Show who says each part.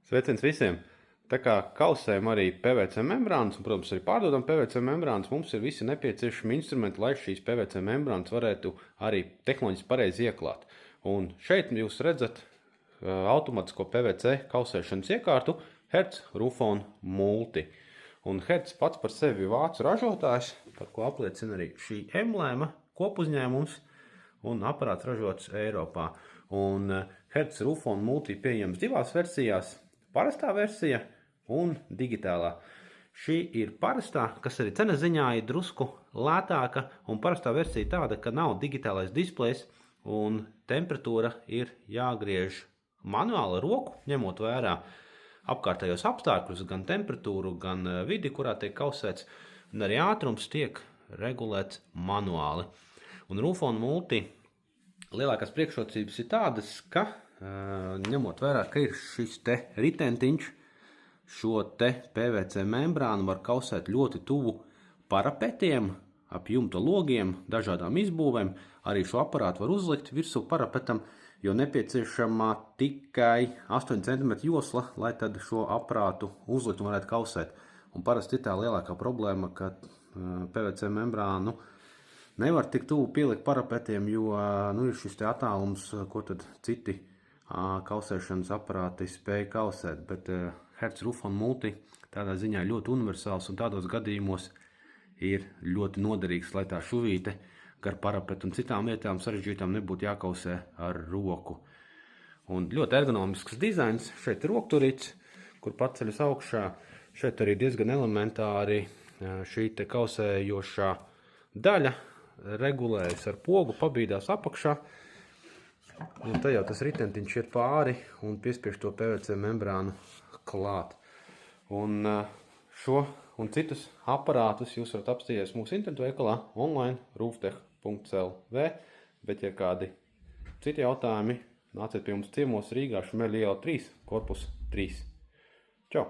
Speaker 1: Sveiciens visiem! Tā kā kausējam arī PVC membrānas, un, protams, arī pārdodam PVC membrānas, mums ir visi nepieciešami instrumenti, lai šīs PVC membrānas varētu arī tehnoloģiski pareizi ieklāt. Un šeit jūs redzat automātisko PVC kausēšanas iekārtu Hertz Rufon Multi. Un Hertz pats par sevi vācu ražotājs, par ko apliecina arī šī emblēma, kopuzņēmums, un aparāts ražots Eiropā. Un Hertz Rufon Multi pieejams divās versijās. Parastā versija un digitālā. Šī ir parastā, kas arī cenas ziņā ir drusku lētāka, un parastā versija tāda, ka nav digitālais displejs un temperatūra ir jāgriež manuāli roku, ņemot vērā apkārtējos apstākļus, gan temperatūru, gan vidi, kurā tiek kausēts, un arī ātrums tiek regulēts manuāli. Un Rufon Multi lielākās priekšrocības ir tādas, ka ņemot vērā, ka ir šis te ritentiņš, šo te PVC membrānu var kausēt ļoti tuvu parapetiem, ap jumta logiem, dažādām izbūvēm. Arī šo aparātu var uzlikt virsū parapetam, jo nepieciešama tikai 8 cm josla, lai tad šo aparātu uzlikt un varētu kausēt. Un parasti ir tā lielākā problēma, ka PVC membrānu nevar tik tuvu pielikt parapetiem, jo ir šis te attālums, ko tad citi kausēšanas aparāti spēja kausēt, bet Hertz Rufon Multi tādā ziņā ļoti universāls un tādos gadījumos ir ļoti noderīgs, lai tā šuvīte gar parapetu un citām lietām sarežģītām nebūtu jākausē ar roku. Un ļoti ergonomisks dizains, šeit ir rokturīts, kur paceļas augšā, šeit arī diezgan elementāri šī te kausējošā daļa regulējas ar pogu, pabīdās apakšā. Un te jau tas ritentiņš ir pāri un piespiež to PVC membrānu klāt. Un šo un citus aparātus jūs varat apstīties mūsu internetu veikalā online rooftech.lv, bet ja kādi citi jautājumi, nāciet pie mums ciemos Rīgā, Šumeļa iela 3, korpus 3. Čau!